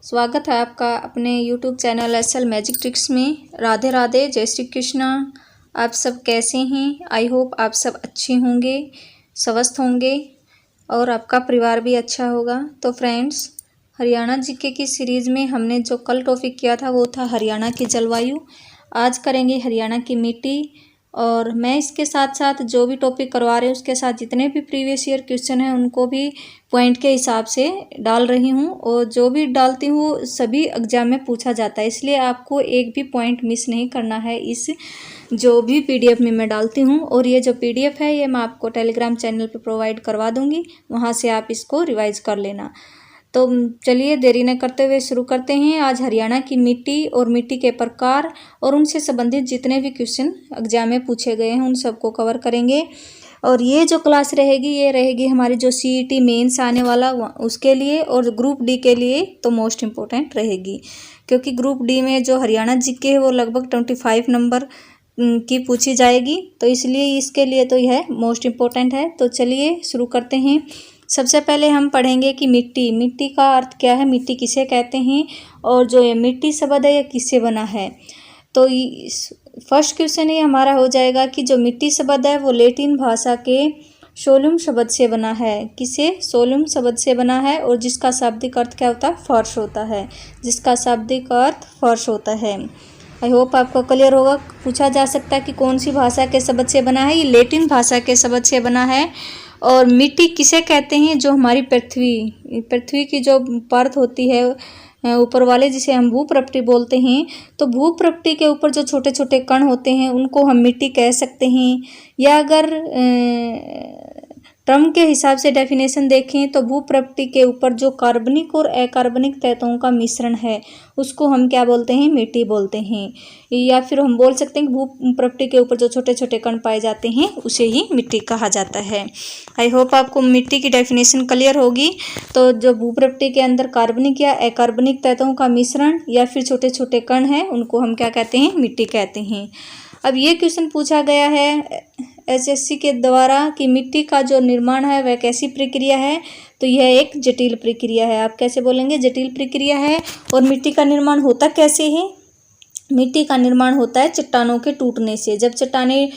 स्वागत है आपका अपने YouTube channel SL magic tricks में। राधे राधे, जय श्री कृष्णा। आप सब कैसे हैं? आई होप आप सब अच्छे होंगे, स्वस्थ होंगे और आपका परिवार भी अच्छा होगा। तो फ्रेंड्स, हरियाणा जीके की सीरीज़ में हमने जो कल टॉपिक किया था वो था हरियाणा की जलवायु। आज करेंगे हरियाणा की मिट्टी। और मैं इसके साथ साथ जो भी टॉपिक करवा रहे हैं उसके साथ जितने भी प्रीवियस ईयर क्वेश्चन हैं उनको भी पॉइंट के हिसाब से डाल रही हूँ, और जो भी डालती हूँ सभी एग्जाम में पूछा जाता है, इसलिए आपको एक भी पॉइंट मिस नहीं करना है इस जो भी पीडीएफ में मैं डालती हूँ। और ये जो पीडीएफ है ये मैं आपको टेलीग्राम चैनल पे प्रोवाइड करवा दूँगी, वहाँ से आप इसको रिवाइज कर लेना। तो चलिए देरी न करते हुए शुरू करते हैं। आज हरियाणा की मिट्टी और मिट्टी के प्रकार और उनसे संबंधित जितने भी क्वेश्चन एग्जाम में पूछे गए हैं उन सबको कवर करेंगे। और ये जो क्लास रहेगी ये रहेगी हमारी जो सीईटी मेंस आने वाला उसके लिए, और ग्रुप डी के लिए तो मोस्ट इम्पोर्टेंट रहेगी, क्योंकि ग्रुप डी में जो हरियाणा जीके है वो लगभग 25 नंबर की पूछी जाएगी, तो इसलिए इसके लिए तो यह मोस्ट इम्पोर्टेंट है। तो चलिए शुरू करते हैं। सबसे पहले हम पढ़ेंगे कि मिट्टी का अर्थ क्या है, मिट्टी किसे कहते हैं, और जो ये मिट्टी शब्द है ये किससे बना है। तो फर्स्ट क्वेश्चन ये हमारा हो जाएगा कि जो मिट्टी शब्द है वो लैटिन भाषा के सोलुम शब्द से बना है। किसे? सोलुम शब्द से बना है, और जिसका शाब्दिक अर्थ क्या होता है? फर्श होता है। जिसका शाब्दिक अर्थ फर्श होता है। आई होप आपको क्लियर होगा। पूछा जा सकता है कि कौन सी भाषा के शब्द से बना है, ये लैटिन भाषा के शब्द से बना है। और मिट्टी किसे कहते हैं? जो हमारी पृथ्वी की जो परत होती है ऊपर वाले, जिसे हम भूप्रपटी बोलते हैं, तो भूप्रपटी के ऊपर जो छोटे छोटे कण होते हैं उनको हम मिट्टी कह सकते हैं। या अगर टर्म के हिसाब से डेफिनेशन देखें तो भूप्रपटी के ऊपर जो कार्बनिक और अकार्बनिक तत्वों का मिश्रण है उसको हम क्या बोलते हैं? मिट्टी बोलते हैं। या फिर हम बोल सकते हैं कि भूप्रपटी के ऊपर जो छोटे छोटे कण पाए जाते हैं उसे ही मिट्टी कहा जाता है। आई होप आपको मिट्टी की डेफिनेशन क्लियर होगी। तो जो भूप्रपटी के अंदर कार्बनिक या अकार्बनिक तत्वों का मिश्रण या फिर छोटे छोटे कण हैं उनको हम क्या कहते हैं? मिट्टी कहते हैं। अब ये क्वेश्चन पूछा गया है एसएससी के द्वारा कि मिट्टी का जो निर्माण है वह कैसी प्रक्रिया है, तो यह एक जटिल प्रक्रिया है। आप कैसे बोलेंगे? जटिल प्रक्रिया है। और मिट्टी का निर्माण होता कैसे है? मिट्टी का निर्माण होता है चट्टानों के टूटने से। जब चट्टानें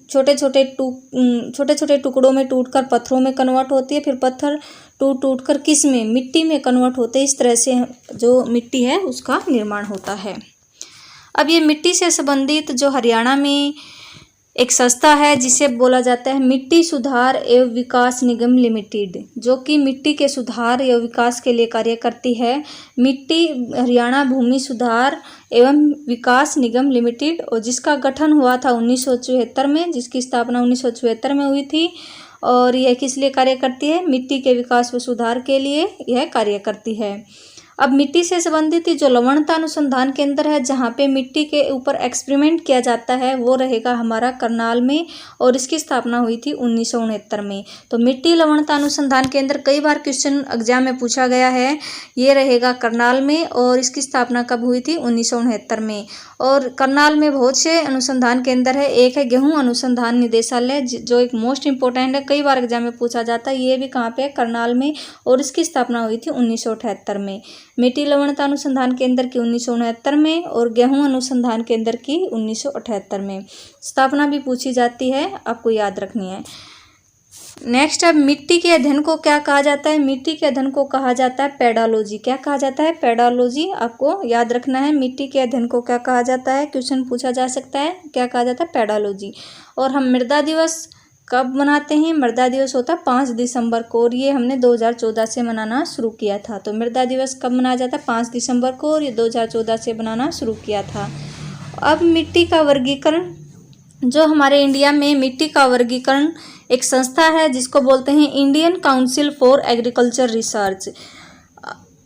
छोटे छोटे टुकड़ों में टूटकर पत्थरों में कन्वर्ट होती है, फिर पत्थर टूट कर किस में? मिट्टी में कन्वर्ट होते हैं। इस तरह से जो मिट्टी है उसका निर्माण होता है। अब ये मिट्टी से संबंधित जो हरियाणा में एक संस्था है जिसे बोला जाता है मिट्टी सुधार एवं विकास निगम लिमिटेड, जो कि मिट्टी के सुधार एवं विकास के लिए कार्य करती है। मिट्टी हरियाणा भूमि सुधार एवं विकास निगम लिमिटेड, और जिसका गठन हुआ था 1974 में, जिसकी स्थापना 1974 में हुई थी। और यह किस लिए कार्य करती है? मिट्टी के विकास व सुधार के लिए यह कार्य करती है। अब मिट्टी से संबंधित जो लवणता अनुसंधान केंद्र है जहाँ पे मिट्टी के ऊपर एक्सपेरिमेंट किया जाता है वो रहेगा हमारा करनाल में, और इसकी स्थापना हुई थी 1969 में। तो मिट्टी लवणता अनुसंधान केंद्र कई बार क्वेश्चन एग्जाम में पूछा गया है। ये रहेगा करनाल में, और इसकी स्थापना कब हुई थी? 1969 में। और करनाल में बहुत से अनुसंधान केंद्र है। एक है गेहूं अनुसंधान निदेशालय जो एक मोस्ट इम्पोर्टेंट है, कई बार एग्जाम में पूछा जाता है। ये भी कहाँ पे? करनाल में, और इसकी स्थापना हुई थी 1978 में। मिट्टी लवणता अनुसंधान केंद्र की 1969 में, और गेहूं अनुसंधान केंद्र की 1978 में। स्थापना भी पूछी जाती है, आपको याद रखनी है। नेक्स्ट, अब मिट्टी के अध्ययन को क्या कहा जाता है? मिट्टी के अध्ययन को कहा जाता है पेडोलॉजी। क्या कहा जाता है? पेडोलॉजी। आपको याद रखना है मिट्टी के अध्ययन को क्या कहा जाता है, क्वेश्चन पूछा जा सकता है। क्या कहा जाता है? पेडोलॉजी। और हम मृदा दिवस कब मनाते हैं? मृदा दिवस होता है 5 दिसंबर को, और ये हमने 2014 से मनाना शुरू किया था। तो मृदा दिवस कब मनाया जाता है? 5 दिसंबर को, और ये 2014 से मनाना शुरू किया था। अब मिट्टी का वर्गीकरण, जो हमारे इंडिया में मिट्टी का वर्गीकरण एक संस्था है जिसको बोलते हैं Indian council for agriculture research,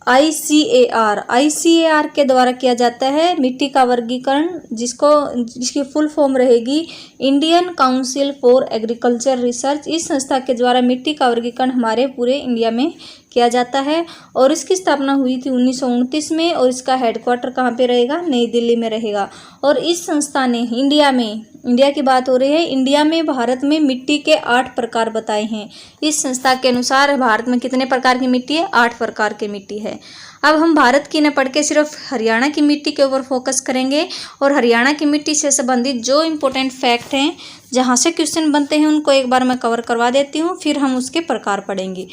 ICAR के द्वारा किया जाता है मिट्टी का वर्गीकरण, जिसकी फुल फॉर्म रहेगी Indian council for agriculture research. इस संस्था के द्वारा मिट्टी का वर्गीकरण हमारे पूरे इंडिया में किया जाता है और इसकी स्थापना हुई थी 1929 में और इसका हेडक्वार्टर कहाँ पे रहेगा, नई दिल्ली में रहेगा। और इस संस्था ने इंडिया की बात हो रही है, इंडिया में भारत में मिट्टी के 8 प्रकार बताए हैं। इस संस्था के अनुसार भारत में कितने प्रकार की मिट्टी है, 8 प्रकार की मिट्टी है। अब हम भारत की न पढ़ के सिर्फ हरियाणा की मिट्टी के ऊपर फोकस करेंगे और हरियाणा की मिट्टी से संबंधित जो इम्पोर्टेंट फैक्ट हैं, जहाँ से क्वेश्चन बनते हैं, उनको एक बार मैं कवर करवा देती हूँ, फिर हम उसके प्रकार पढ़ेंगे।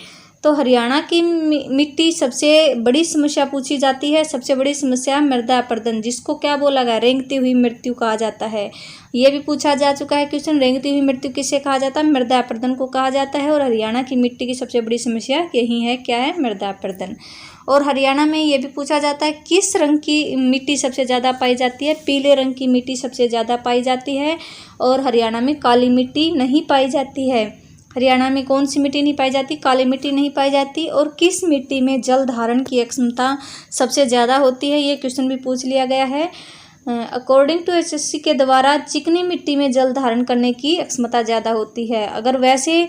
तो हरियाणा की मिट्टी सबसे बड़ी समस्या पूछी जाती है, सबसे बड़ी समस्या मृदा अपरदन, जिसको क्या बोला गया, रेंगती हुई मृत्यु कहा जाता है। ये भी पूछा जा चुका है क्वेश्चन, रेंगती हुई मृत्यु किसे कहा जाता है, मृदा अपरदन को कहा जाता है। और हरियाणा की मिट्टी की सबसे बड़ी समस्या यही है, क्या है, मृदा अपरदन। और हरियाणा में ये भी पूछा जाता है किस रंग की मिट्टी सबसे ज़्यादा पाई जाती है, पीले रंग की मिट्टी सबसे ज़्यादा पाई जाती है। और हरियाणा में काली मिट्टी नहीं पाई जाती है। हरियाणा में कौन सी मिट्टी नहीं पाई जाती, काली मिट्टी नहीं पाई जाती। और किस मिट्टी में जल धारण की क्षमता सबसे ज़्यादा होती है, ये क्वेश्चन भी पूछ लिया गया है। अकॉर्डिंग टू एसएससी के द्वारा चिकनी मिट्टी में जल धारण करने की क्षमता ज़्यादा होती है। अगर वैसे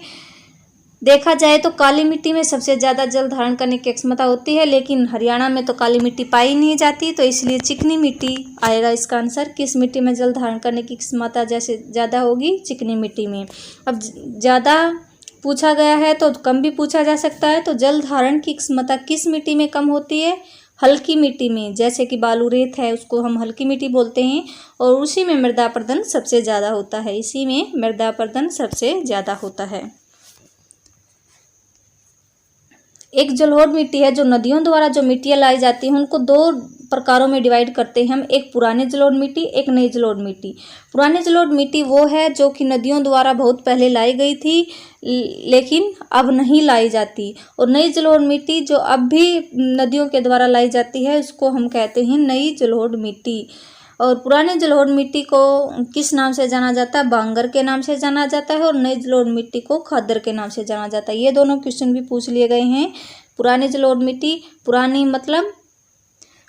देखा जाए तो काली मिट्टी में सबसे ज़्यादा जल धारण करने की क्षमता होती है, लेकिन हरियाणा में तो काली मिट्टी पाई नहीं जाती, तो इसलिए चिकनी मिट्टी आएगा इसका आंसर। किस मिट्टी में जल धारण करने की क्षमता जैसे ज़्यादा होगी, चिकनी मिट्टी में। अब ज़्यादा पूछा गया है तो कम भी पूछा जा सकता है। तो जल धारण की क्षमता किस मिट्टी में कम होती है, हल्की मिट्टी में, जैसे कि बालू रेत है, उसको हम हल्की मिट्टी बोलते हैं। और उसी में मृदा अपरदन सबसे ज़्यादा होता है, इसी में मृदा अपरदन सबसे ज़्यादा होता है। एक जलोढ़ मिट्टी है, जो नदियों द्वारा जो मिट्टियाँ लाई जाती हैं उनको 2 प्रकारों में डिवाइड करते हैं हम, एक पुरानी जलोढ़ मिट्टी, एक नई जलोढ़ मिट्टी। पुरानी जलोढ़ मिट्टी वो है जो कि नदियों द्वारा बहुत पहले लाई गई थी, लेकिन अब नहीं लाई जाती। और नई जलोढ़ मिट्टी जो अब भी नदियों के द्वारा लाई जाती है, उसको हम कहते हैं नई जलोढ़ मिट्टी। और पुराने जलोढ़ मिट्टी को किस नाम से जाना जाता है, बांगर के नाम से जाना जाता है। और नई जलोढ़ मिट्टी को खादर के नाम से जाना जाता है। ये दोनों क्वेश्चन भी पूछ लिए गए हैं। पुरानी जलोढ़ मिट्टी, पुरानी मतलब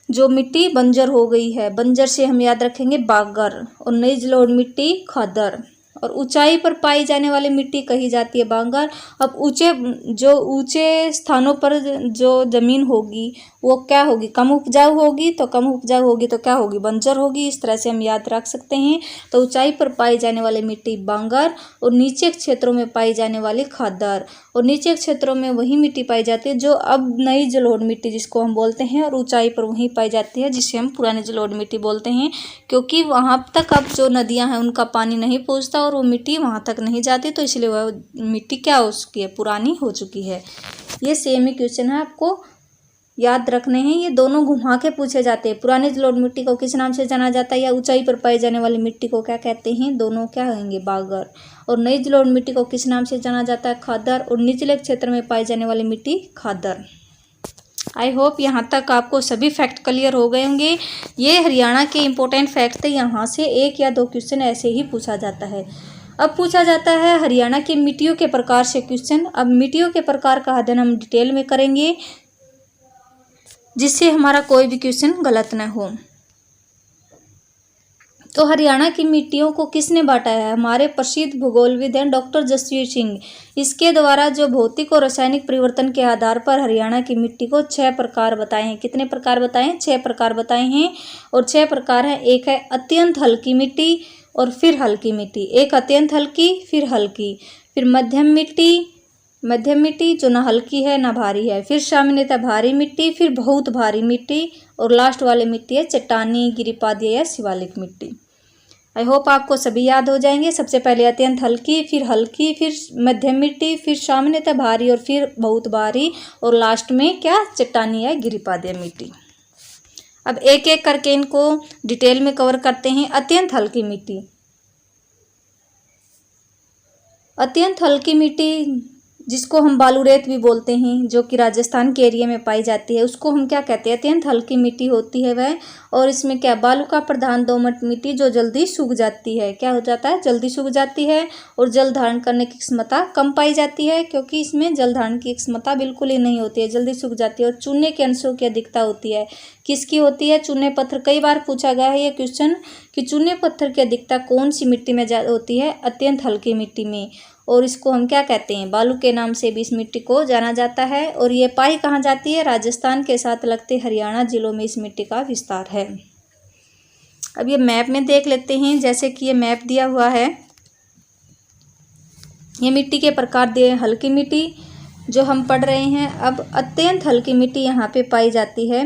जो मिट्टी बंजर हो गई है, बंजर से हम याद रखेंगे बागर। और नई जलोढ़ मिट्टी खादर। और ऊंचाई पर पाई जाने वाली मिट्टी कही जाती है बांगर। अब ऊंचे स्थानों पर जो जमीन होगी वो क्या होगी, कम उपजाऊ होगी, तो कम उपजाऊ होगी तो क्या होगी, बंजर होगी। इस तरह से हम याद रख सकते हैं। तो ऊंचाई पर पाई जाने वाली मिट्टी बांगर और नीचे क्षेत्रों में पाई जाने वाली खादर। और नीचे क्षेत्रों में वही मिट्टी पाई जाती है जो अब नई जलोढ़ मिट्टी जिसको हम बोलते हैं, और ऊंचाई पर वही पाई जाती है जिसे हम पुरानी जलोढ़ मिट्टी बोलते हैं, क्योंकि वहाँ तक अब जो नदियाँ हैं उनका पानी नहीं पहुँचता और वो मिट्टी वहाँ तक नहीं जाती, तो इसलिए वह मिट्टी क्या हो चुकी है, पुरानी हो चुकी है। ये सेम ही क्वेश्चन है, आपको याद रखने हैं। ये दोनों घुमा के पूछे जाते हैं। पुरानी जलोढ़ मिट्टी को किस नाम से जाना जाता है, या ऊंचाई पर पाई जाने वाली मिट्टी को क्या कहते हैं, दोनों क्या होंगे, बागर। और नई जलोढ़ मिट्टी को किस नाम से जाना जाता है, खादर। और निचले क्षेत्र में पाई जाने वाली मिट्टी खादर। आई होप यहाँ तक आपको सभी फैक्ट क्लियर हो गए होंगे। ये हरियाणा के इंपॉर्टेंट फैक्ट थे, यहाँ से 1 या 2 क्वेश्चन ऐसे ही पूछा जाता है। अब पूछा जाता है हरियाणा की मिट्टियों के प्रकार से क्वेश्चन। अब मिट्टियों के प्रकार का अध्ययन हम डिटेल में करेंगे, जिससे हमारा कोई भी क्वेश्चन गलत न हो। तो हरियाणा की मिट्टियों को किसने बांटा है, हमारे प्रसिद्ध भूगोलविद हैं डॉक्टर जसवीर सिंह। इसके द्वारा जो भौतिक और रासायनिक परिवर्तन के आधार पर हरियाणा की मिट्टी को 6 प्रकार बताए हैं। कितने प्रकार बताए हैं, 6 प्रकार बताए हैं। और 6 प्रकार हैं, एक है अत्यंत हल्की मिट्टी और फिर हल्की मिट्टी, एक अत्यंत हल्की फिर हल्की, फिर मध्यम मिट्टी जो ना हल्की है ना भारी है, फिर सामान्यतः भारी मिट्टी, फिर बहुत भारी मिट्टी, और लास्ट वाली मिट्टी है चट्टानी, गिरिपादीय या शिवालिक मिट्टी। आई होप आपको सभी याद हो जाएंगे। सबसे पहले अत्यंत हल्की, फिर मध्यम मिट्टी, फिर सामान्यतः भारी और फिर बहुत भारी, और लास्ट में क्या, चट्टानी या गिरिपादीय मिट्टी। अब एक एक करके इनको डिटेल में कवर करते हैं। अत्यंत हल्की मिट्टी, अत्यंत हल्की मिट्टी जिसको हम बालू रेत भी बोलते हैं, जो कि राजस्थान के एरिया में पाई जाती है, उसको हम क्या कहते हैं, अत्यंत हल्की मिट्टी होती है वह। और इसमें क्या, बालू का प्रधान दोमट मिट्टी जो जल्दी सूख जाती है, क्या हो जाता है, जल्दी सूख जाती है। और जल धारण करने की क्षमता कम पाई जाती है, क्योंकि इसमें जल धारण की क्षमता बिल्कुल ही नहीं होती है, जल्दी सूख जाती है। और चूने के अंशों की अधिकता होती है, किसकी होती है, चूने पत्थर। कई बार पूछा गया है ये क्वेश्चन कि चूने पत्थर की अधिकता कौन सी मिट्टी में होती है, अत्यंत हल्की मिट्टी में। और इसको हम क्या कहते हैं, बालू के नाम से भी इस मिट्टी को जाना जाता है। और ये पाई कहाँ जाती है, राजस्थान के साथ लगते हरियाणा जिलों में इस मिट्टी का विस्तार है। अब ये मैप में देख लेते हैं, जैसे कि ये मैप दिया हुआ है, ये मिट्टी के प्रकार दिए, हल्की मिट्टी जो हम पढ़ रहे हैं। अब अत्यंत हल्की मिट्टी यहाँ पे पाई जाती है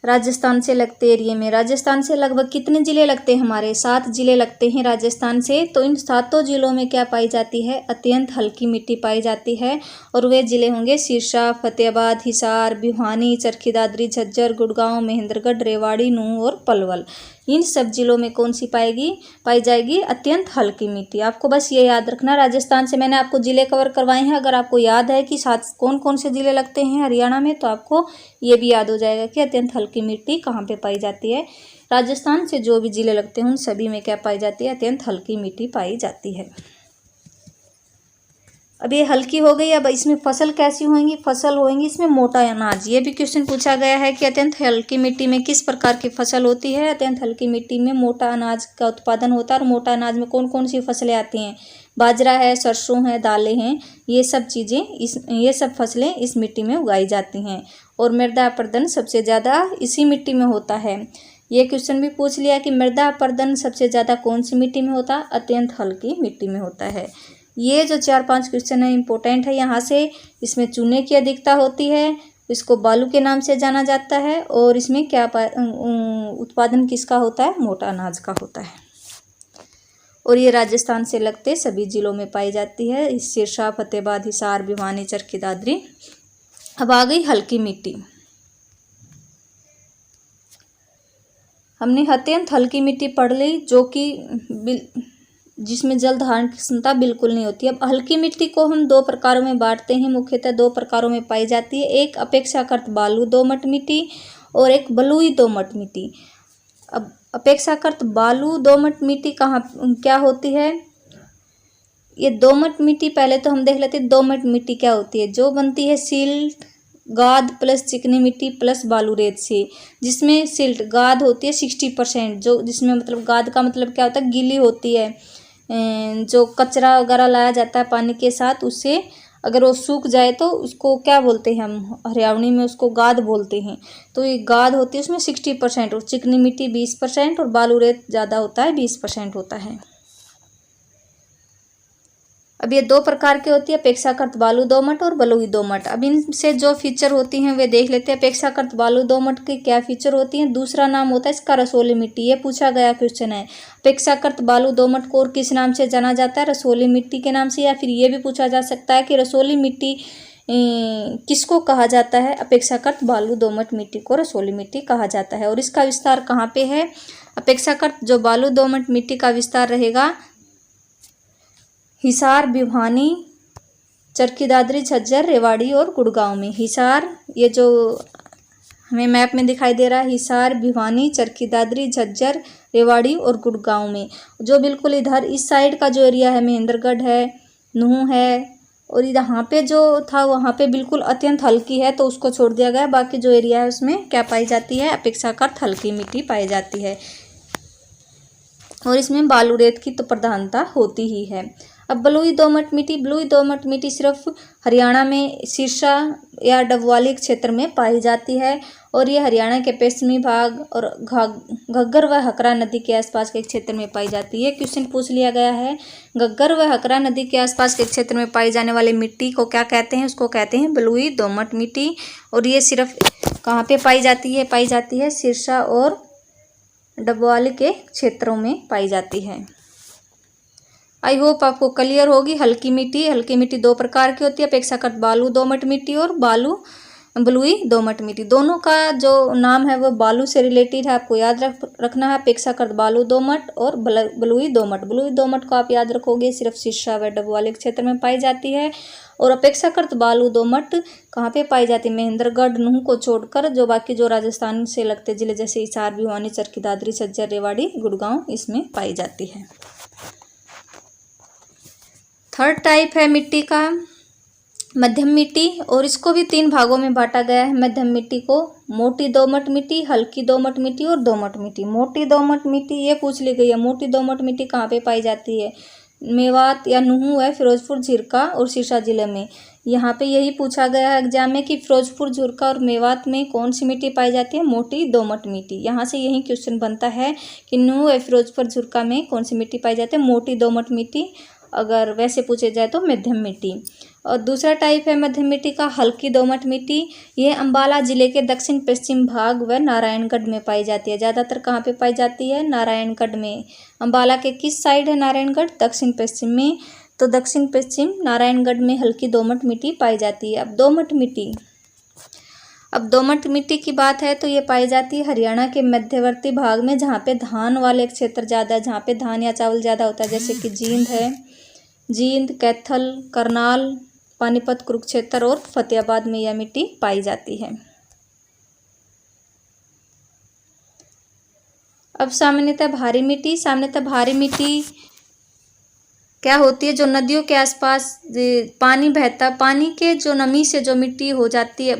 राजस्थान से लगते एरिया में। राजस्थान से लगभग कितने ज़िले लगते हैं, हमारे 7 ज़िले लगते हैं राजस्थान से। तो इन 7 ज़िलों में क्या पाई जाती है, अत्यंत हल्की मिट्टी पाई जाती है। और वे ज़िले होंगे सिरसा, फतेहाबाद, हिसार, भिवानी, चरखी दादरी, झज्जर, गुड़गांव, महेंद्रगढ़, रेवाड़ी, नूंह और पलवल। इन सब जिलों में कौन सी पाई जाएगी, अत्यंत हल्की मिट्टी। आपको बस ये याद रखना, राजस्थान से मैंने आपको ज़िले कवर करवाए हैं। अगर आपको याद है कि साथ कौन कौन से ज़िले लगते हैं हरियाणा में, तो आपको ये भी याद हो जाएगा कि अत्यंत हल्की मिट्टी कहाँ पे पाई जाती है। राजस्थान से जो भी ज़िले लगते हैं उन सभी में क्या पाई जाती है, अत्यंत हल्की मिट्टी पाई जाती है। अब ये हल्की हो गई। अब इसमें फसल कैसी होंगी, फसल होंगी इसमें मोटा अनाज। ये भी क्वेश्चन पूछा गया है कि अत्यंत हल्की मिट्टी में किस प्रकार की फसल होती है। अत्यंत हल्की मिट्टी में मोटा अनाज का उत्पादन होता है। और मोटा अनाज में कौन कौन सी फसलें आती हैं, बाजरा है, सरसों है, दालें हैं, ये सब चीज़ें ये सब फसलें इस मिट्टी में उगाई जाती हैं। और मृदा अपरदन सबसे ज़्यादा इसी मिट्टी में होता है। ये क्वेश्चन भी पूछ लिया कि मृदा अपरदन सबसे ज़्यादा कौन सी मिट्टी में होता है, अत्यंत हल्की मिट्टी में होता है। ये जो 4-5 क्वेश्चन है इंपॉर्टेंट है यहाँ से। इसमें चूने की अधिकता होती है, इसको बालू के नाम से जाना जाता है। और इसमें क्या उत्पादन किसका होता है, मोटा अनाज का होता है। और ये राजस्थान से लगते सभी जिलों में पाई जाती है, सिरसा, फतेहाबाद, हिसार, भिवानी, चरखी दादरी। अब आ गई हल्की मिट्टी। हमने अत्यंत हल्की मिट्टी पढ़ ली, जो कि जिसमें जल धारण की क्षमता बिल्कुल नहीं होती। अब हल्की मिट्टी को हम 2 प्रकारों में बांटते हैं, मुख्यतः 2 प्रकारों में पाई जाती है। एक अपेक्षाकृत बालू दोमट मिट्टी और एक बलुई दोमट मिट्टी। अब अपेक्षाकृत बालू दोमट मिट्टी क्या होती है, ये दोमट मिट्टी पहले तो हम देख लेते हैं। दोमट मिट्टी क्या होती है, जो बनती है सिल्ट, गाद प्लस चिकनी मिट्टी प्लस बालू रेत से। जिसमें सिल्ट गाद होती है 60%, जो जिसमें मतलब गाद का मतलब क्या होता है, गीली होती है। जो कचरा वगैरह लाया जाता है पानी के साथ, उससे अगर वो सूख जाए तो उसको क्या बोलते हैं, हम हरियाणवी में उसको गाद बोलते हैं। तो ये गाद होती है उसमें 60%, और चिकनी मिट्टी 20% और बालू रेत ज़्यादा होता है, 20% होता है। अब ये 2 प्रकार की होती है, अपेक्षाकृत बालू दोमट और बलुई दोमट। अब इनसे जो फीचर होती हैं वे देख लेते हैं। अपेक्षाकृत बालू दोमट की क्या फीचर होती हैं, दूसरा नाम होता है इसका रसोली मिट्टी। ये पूछा गया क्वेश्चन है। अपेक्षाकृत बालू दोमट को और किस नाम से जाना जाता है, रसोली मिट्टी के नाम से। या फिर ये भी पूछा जा सकता है कि रसोली मिट्टी किसको कहा जाता है, अपेक्षाकृत बालू दोमट मिट्टी को रसोली मिट्टी कहा जाता है। और इसका विस्तार कहाँ पे है, अपेक्षाकृत जो बालू दोमट मिट्टी का विस्तार रहेगा हिसार, भिवानी, चरखी दादरी, झज्जर, रेवाड़ी और गुड़गांव में। हिसार, ये जो हमें मैप में दिखाई दे रहा है, हिसार, भिवानी, चरखी दादरी, झज्जर, रेवाड़ी और गुड़गांव में। जो बिल्कुल इधर इस साइड का जो एरिया है, महेंद्रगढ़ है, नूंह है, और यहाँ पे जो था वहाँ पे बिल्कुल अत्यंत हल्की है, तो उसको छोड़ दिया गया। बाकी जो एरिया है उसमें क्या पाई जाती है, अपेक्षाकृत हल्की मिट्टी पाई जाती है। और इसमें बालू रेत की तो प्रधानता होती ही है। अब बलुई दोमट मिट्टी सिर्फ हरियाणा में सिरसा या डबवाली क्षेत्र में पाई जाती है। और ये हरियाणा के पश्चिमी भाग और घग्गर व हकरा नदी के आसपास के क्षेत्र में पाई जाती है। क्वेश्चन पूछ लिया गया है, घग्गर व हकरा नदी के आसपास के क्षेत्र में पाई जाने वाली मिट्टी को क्या कहते हैं, उसको कहते हैं बलुई दोमट मिट्टी। और ये सिर्फ कहाँ पे पाई जाती है सिरसा और डबवाली के क्षेत्रों में पाई जाती है। आई होप आपको क्लियर होगी। हल्की मिट्टी 2 प्रकार की होती है, अपेक्षाकृत बालू दोमट मिट्टी और बलुई दोमट मिट्टी। दोनों का जो नाम है वो बालू से रिलेटेड है, आपको याद रखना है। अपेक्षाकृत बालू दोमट और बलुई दोमट को आप याद रखोगे, सिर्फ सिरसा व डबवाली क्षेत्र में पाई जाती है। और अपेक्षाकृत बालू दोमट कहाँ पे पाई जाती है, महेंद्रगढ़, नूंह को छोड़कर जो बाकी जो राजस्थान से लगते जिले जैसे हिसार, भिवानी, चरखी दादरी, झज्जर, रेवाड़ी, गुड़गांव, इसमें पाई जाती है। थर्ड टाइप है मिट्टी का मध्यम मिट्टी, और इसको भी 3 भागों में बांटा गया है। मध्यम मिट्टी को मोटी दोमट मिट्टी, हल्की दोमट मिट्टी और दोमट मिट्टी। मोटी दोमट मिट्टी ये पूछ ली गई है, मोटी दोमट मिट्टी कहाँ पे पाई जाती है, मेवात या नुहू है फिरोजपुर, झिरका और सिरसा जिले में। यहाँ पे यही पूछा गया है एग्जाम में कि फिरोजपुर, झुरका और मेवात में कौन सी मिट्टी पाई जाती है, मोटी दोमट मिट्टी। यहाँ से यही क्वेश्चन बनता है कि नुहू या फिरोजपुर, झुरका में कौन सी मिट्टी पाई जाती है, मोटी दोमट मिट्टी। अगर वैसे पूछे जाए तो मध्यम मिट्टी। और दूसरा टाइप है मध्यम मिट्टी का, हल्की दोमट मिट्टी। यह अंबाला जिले के दक्षिण पश्चिम भाग व नारायणगढ़ में पाई जाती है। ज़्यादातर कहाँ पे पाई जाती है, नारायणगढ़ में। अंबाला के किस साइड है नारायणगढ़, दक्षिण पश्चिम में। तो दक्षिण पश्चिम नारायणगढ़ में हल्की दोमट मिट्टी पाई जाती है। अब दोमट मिट्टी की बात है तो ये पाई जाती है हरियाणा के मध्यवर्ती भाग में, जहाँ पे धान वाले क्षेत्र ज़्यादा है, जहाँ पे धान या चावल ज़्यादा होता है, जैसे कि जींद है, जींद, कैथल, करनाल, पानीपत, कुरुक्षेत्र और फतेहाबाद में यह मिट्टी पाई जाती है। अब सामान्यतः भारी मिट्टी क्या होती है, जो नदियों के आसपास पानी बहता, पानी के जो नमी से जो मिट्टी हो जाती है,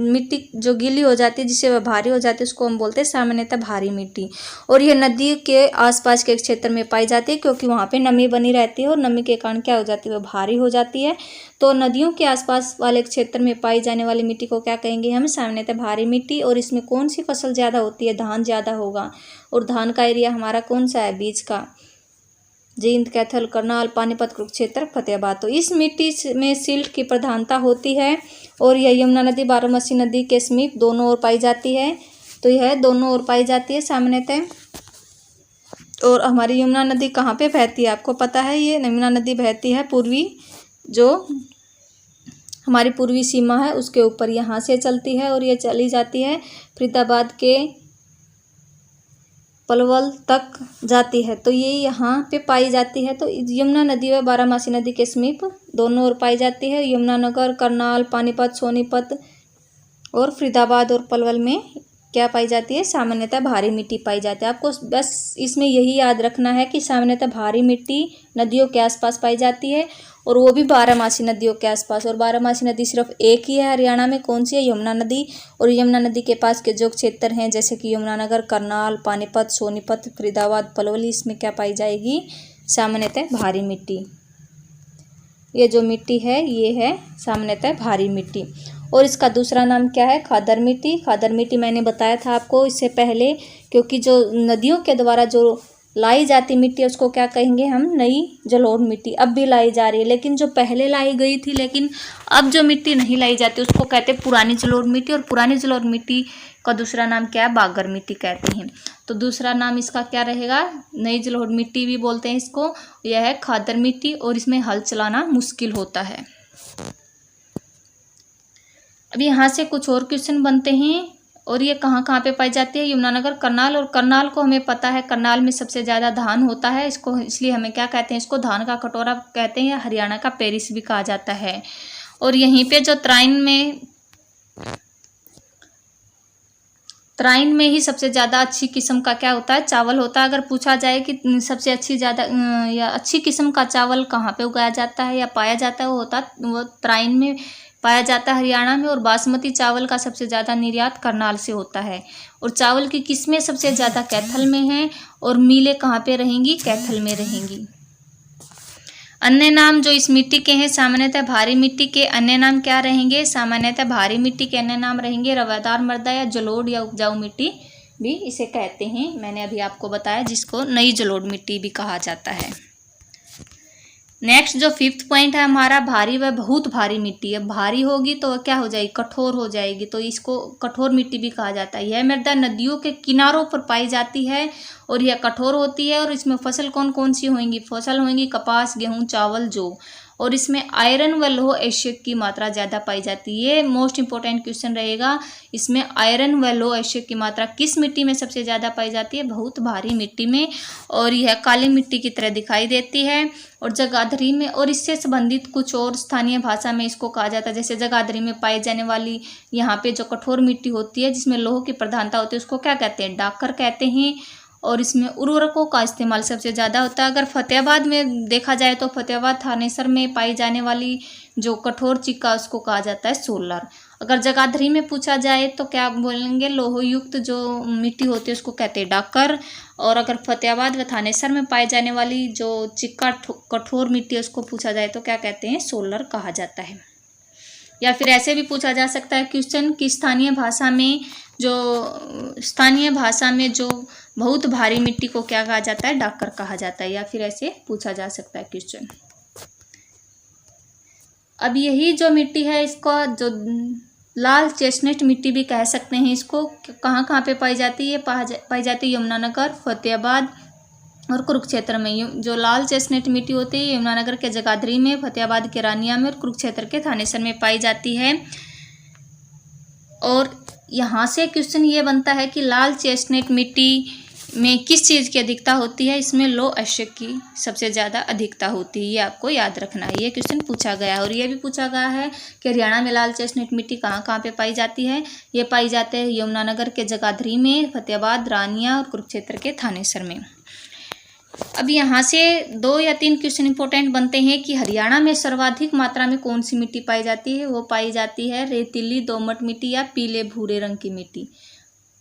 मिट्टी जो गीली हो जाती है जिससे वह भारी हो जाती है, उसको हम बोलते हैं सामान्यतः भारी मिट्टी। और यह नदी के आसपास के क्षेत्र में पाई जाती है, क्योंकि वहाँ पे नमी बनी रहती है और नमी के कारण क्या हो जाती है, वह भारी हो जाती है। तो नदियों के आसपास वाले क्षेत्र में पाई जाने वाली मिट्टी को क्या कहेंगे हम, सामान्यतः भारी मिट्टी। और इसमें कौन सी फसल ज़्यादा होती है, धान ज़्यादा होगा। और धान का एरिया हमारा कौन सा है, बीच का, जींद, कैथल, करनाल, पानीपत, कुरुक्षेत्र, फतेहाबाद। तो इस मिट्टी में सिल्ट की प्रधानता होती है और यह यमुना नदी, बारामती नदी के समीप दोनों ओर पाई जाती है। तो यह दोनों ओर पाई जाती है सामान्यतः। और हमारी यमुना नदी कहाँ पे बहती है, आपको पता है, ये यमुना नदी बहती है पूर्वी, जो हमारी पूर्वी सीमा है उसके ऊपर, यहाँ से चलती है और ये चली जाती है फरीदाबाद के पलवल तक जाती है। तो ये यहाँ पे पाई जाती है। तो यमुना नदी व बारामासी नदी के समीप दोनों ओर पाई जाती है। यमुनानगर, करनाल, पानीपत, सोनीपत और फरीदाबाद और पलवल में क्या पाई जाती है, सामान्यतः भारी मिट्टी पाई जाती है। आपको बस इसमें यही याद रखना है कि सामान्यतः भारी मिट्टी नदियों के आसपास पाई जाती है, और वो भी बारामासी नदियों के आसपास। और बारामासी नदी सिर्फ एक ही है हरियाणा में, कौन सी है, यमुना नदी। और यमुना नदी के पास के जो क्षेत्र हैं, जैसे कि यमुनानगर, करनाल, पानीपत, सोनीपत, फरीदाबाद, पलवल, इसमें क्या पाई जाएगी, सामान्यतः भारी मिट्टी। ये जो मिट्टी है ये है सामान्यतः भारी मिट्टी। और इसका दूसरा नाम क्या है, खादर मिट्टी। खादर मिट्टी मैंने बताया था आपको इससे पहले, क्योंकि जो नदियों के द्वारा जो लाई जाती मिट्टी है उसको क्या कहेंगे हम, नई जलोढ़ मिट्टी। अब भी लाई जा रही है, लेकिन जो पहले लाई गई थी लेकिन अब जो मिट्टी नहीं लाई जाती उसको कहते हैं पुरानी जलोढ़ मिट्टी। और पुरानी जलोढ़ मिट्टी का दूसरा नाम क्या है, बागर मिट्टी कहते हैं। तो दूसरा नाम इसका क्या रहेगा, नई जलोढ़ मिट्टी भी बोलते हैं इसको। यह है खादर मिट्टी और इसमें हल चलाना मुश्किल होता है। अब यहाँ से कुछ और क्वेश्चन बनते हैं। और ये कहाँ कहाँ पे पाई जाती है, यमुनानगर, करनाल। और करनाल को हमें पता है, करनाल में सबसे ज़्यादा धान होता है, इसको इसलिए हमें क्या कहते हैं, इसको धान का कटोरा कहते हैं, या हरियाणा का पेरिस भी कहा जाता है। और यहीं पे जो तराइन में ही सबसे ज़्यादा अच्छी किस्म का क्या होता है, चावल होता है। अगर पूछा जाए कि सबसे अच्छी किस्म का चावल कहाँ पे उगाया जाता है या पाया जाता है, वो तराइन में पाया जाता है, हरियाणा में। और बासमती चावल का सबसे ज़्यादा निर्यात करनाल से होता है। और चावल की किस्में सबसे ज़्यादा कैथल में हैं, और मिलें कहाँ पे रहेंगी, कैथल में रहेंगी। अन्य नाम जो इस मिट्टी के हैं, सामान्यतः भारी मिट्टी के अन्य नाम क्या रहेंगे, सामान्यतः भारी मिट्टी के अन्य नाम रहेंगे रवादार मृदा या जलोढ़ या उपजाऊ मिट्टी भी इसे कहते हैं। मैंने अभी आपको बताया, जिसको नई जलोढ़ मिट्टी भी कहा जाता है। नेक्स्ट जो 5th पॉइंट है हमारा, भारी व बहुत भारी मिट्टी है। भारी होगी तो वह क्या हो जाएगी, कठोर हो जाएगी, तो इसको कठोर मिट्टी भी कहा जाता है। यह मृदा नदियों के किनारों पर पाई जाती है और यह कठोर होती है। और इसमें फसल कौन कौन सी होंगी, फसल होंगी कपास, गेहूं, चावल, जौ। और इसमें आयरन व लौह एसिड की मात्रा ज़्यादा पाई जाती है। ये मोस्ट इंपॉर्टेंट क्वेश्चन रहेगा। इसमें आयरन व लौह एसिड की मात्रा किस मिट्टी में सबसे ज़्यादा पाई जाती है, बहुत भारी मिट्टी में। और यह काली मिट्टी की तरह दिखाई देती है। और जगाधरी में, और इससे संबंधित कुछ और स्थानीय भाषा में इसको कहा जाता है, जैसे जगाधरी में पाई जाने वाली यहाँ पे जो कठोर मिट्टी होती है जिसमें लोह की प्रधानता होती है, उसको क्या कहते हैं, डाकर कहते हैं। और इसमें उर्वरकों का इस्तेमाल सबसे ज़्यादा होता है। अगर फतेहाबाद में देखा जाए तो फतेहाबाद थानेसर में पाई जाने वाली जो कठोर चिक्का उसको कहा जाता है सोलर। अगर जगाधरी में पूछा जाए तो क्या बोलेंगे, लोहयुक्त जो मिट्टी होती है उसको कहते हैं डाकर। और अगर फतेहाबाद व थानेसर में पाई जाने वाली जो चिक्का कठोर मिट्टी है उसको पूछा जाए तो क्या कहते हैं, सोलर कहा जाता है। या फिर ऐसे भी पूछा जा सकता है क्वेश्चन कि स्थानीय भाषा में जो बहुत भारी मिट्टी को क्या कहा जाता है, डाकर कहा जाता है। या फिर ऐसे पूछा जा सकता है क्वेश्चन। अब यही जो मिट्टी है इसको जो लाल चेस्टनट मिट्टी भी कह सकते हैं। इसको कहाँ कहाँ पे पाई जाती है, पाई जाती है यमुनानगर, फतेहाबाद और कुरुक्षेत्र में। जो लाल चेस्टनट मिट्टी होती है यमुनानगर के जगाधरी में, फतेहाबाद के रानिया में और कुरुक्षेत्र के थानेसर में पाई जाती है। और यहाँ से क्वेश्चन ये बनता है कि लाल चेस्टनट मिट्टी में किस चीज़ की अधिकता होती है, इसमें लौह अयस्क की सबसे ज़्यादा अधिकता होती है। ये आपको याद रखना है, ये क्वेश्चन पूछा गया है। और ये भी पूछा गया है कि हरियाणा में लाल चेस्टनट मिट्टी कहाँ कहाँ पे पाई जाती है। ये पाई जाते हैं यमुनानगर के जगाधरी में, फतेहाबाद, रानिया और कुरुक्षेत्र के थानेसर में। अब यहाँ से 2 या 3 क्वेश्चन इंपॉर्टेंट बनते हैं कि हरियाणा में सर्वाधिक मात्रा में कौन सी मिट्टी पाई जाती है। वो पाई जाती है रेतीली दोमट मिट्टी या पीले भूरे रंग की मिट्टी।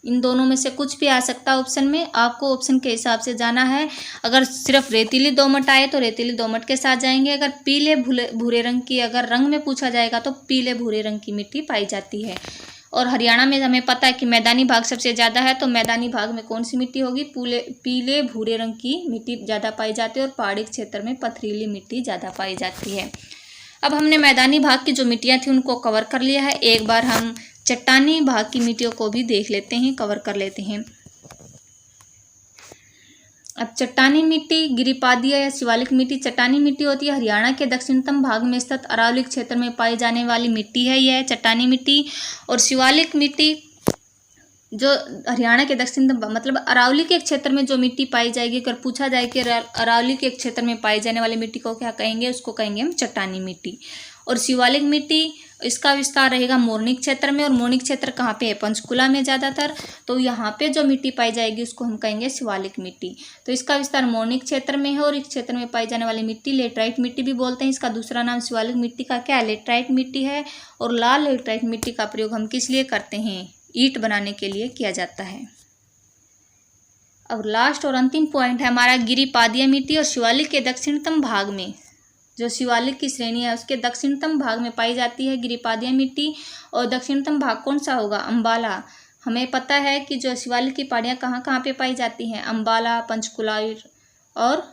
इन दोनों में से कुछ भी आ सकता है ऑप्शन में, आपको ऑप्शन के हिसाब से जाना है। अगर सिर्फ रेतीली दोमट आए तो रेतीली दोमट के साथ जाएंगे। अगर पीले भूरे रंग की अगर रंग में पूछा जाएगा तो पीले भूरे रंग की मिट्टी पाई जाती है। और हरियाणा में हमें पता है कि मैदानी भाग सबसे ज़्यादा है, तो मैदानी भाग में कौन सी मिट्टी होगी, पीले भूरे रंग की मिट्टी ज़्यादा पाई जाती है। और पहाड़ी क्षेत्र में पथरीली मिट्टी ज़्यादा पाई जाती है। अब हमने मैदानी भाग की जो मिट्टियाँ थी उनको कवर कर लिया है। एक बार हम चट्टानी भाग की मिट्टियों को भी देख लेते हैं, कवर कर लेते हैं। अब चट्टानी मिट्टी गिरिपादीय या शिवालिक मिट्टी। चट्टानी मिट्टी होती है हरियाणा के दक्षिणतम भाग में स्थित अरावली क्षेत्र में पाई जाने वाली मिट्टी है, यह चट्टानी मिट्टी। और शिवालिक मिट्टी जो हरियाणा के दक्षिणतम मतलब अरावली के क्षेत्र में जो मिट्टी पाई जाएगी, अगर पूछा जाए कि अरावली के क्षेत्र में पाई जाने वाली मिट्टी को क्या कहेंगे, उसको कहेंगे हम चट्टानी मिट्टी। और शिवालिक मिट्टी इसका विस्तार रहेगा मोरनी क्षेत्र में। और मोरनी क्षेत्र कहाँ पे है, पंचकुला में ज़्यादातर। तो यहाँ पे जो मिट्टी पाई जाएगी उसको हम कहेंगे शिवालिक मिट्टी। तो इसका विस्तार मोरनी क्षेत्र में है। और इस क्षेत्र में पाई जाने वाली मिट्टी लेटराइट मिट्टी भी बोलते हैं। इसका दूसरा नाम शिवालिक मिट्टी का क्या है, लेटराइट मिट्टी है। और लाल लेटराइट मिट्टी का प्रयोग हम किस लिए करते हैं, ईंट बनाने के लिए किया जाता है। अब लास्ट और अंतिम पॉइंट है हमारा गिरिपादीय मिट्टी। और शिवालिक के दक्षिणतम भाग में जो शिवालिक की श्रेणी है उसके दक्षिणतम भाग में पाई जाती है गिरिपादीय मिट्टी। और दक्षिणतम भाग कौन सा होगा, अंबाला। हमें पता है कि जो शिवालिक की पहाड़ियाँ कहाँ कहाँ पे पाई जाती हैं, अंबाला, पंचकुला और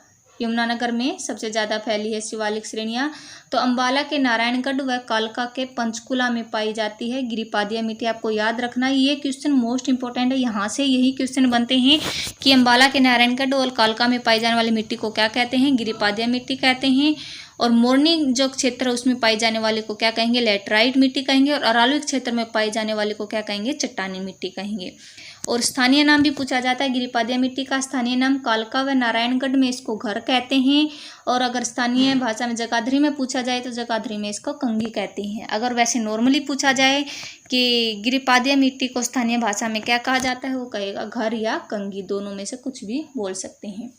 यमुनानगर में सबसे ज़्यादा फैली है शिवालिक श्रेणियाँ। तो अंबाला के नारायणगढ़ व कालका के पंचकुला में पाई जाती है गिरिपादीय मिट्टी। आपको याद रखना है, ये क्वेश्चन मोस्ट इंपॉर्टेंट है। यहाँ से यही क्वेश्चन बनते हैं कि अंबाला के नारायणगढ़ और कालका में पाई जाने वाली मिट्टी को क्या कहते हैं, गिरिपादीय मिट्टी कहते हैं। और मोरनी जो क्षेत्र है उसमें पाई जाने वाले को क्या कहेंगे, लेटराइट मिट्टी कहेंगे। और अरावली क्षेत्र में पाई जाने वाले को क्या कहेंगे, चट्टानी मिट्टी कहेंगे। और स्थानीय नाम भी पूछा जाता है गिरिपादीय मिट्टी का। स्थानीय नाम कालका व नारायणगढ़ में इसको घर कहते हैं। और अगर स्थानीय भाषा में जगाधरी में पूछा जाए तो जगाधरी में इसको कंगी कहते हैं। अगर वैसे नॉर्मली पूछा जाए कि गिरिपादीय मिट्टी को स्थानीय भाषा में क्या कहा जाता है, वो कहेगा घर या कंगी, दोनों में से कुछ भी बोल सकते हैं।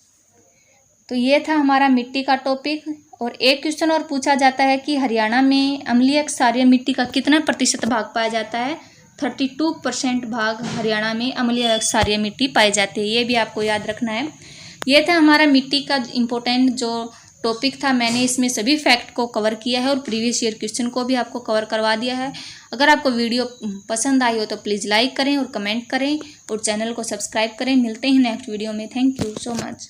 तो ये था हमारा मिट्टी का टॉपिक। और एक क्वेश्चन और पूछा जाता है कि हरियाणा में अम्लीय क्षारीय मिट्टी का कितना प्रतिशत भाग पाया जाता है। 32% भाग हरियाणा में अम्लीय क्षारीय मिट्टी पाई जाती है, ये भी आपको याद रखना है। ये था हमारा मिट्टी का इम्पोर्टेंट जो टॉपिक था। मैंने इसमें सभी फैक्ट को कवर किया है और प्रीवियस ईयर क्वेश्चन को भी आपको कवर करवा दिया है। अगर आपको वीडियो पसंद आई हो तो प्लीज़ लाइक करें और कमेंट करें और चैनल को सब्सक्राइब करें। मिलते हैं नेक्स्ट वीडियो में। Thank you so much.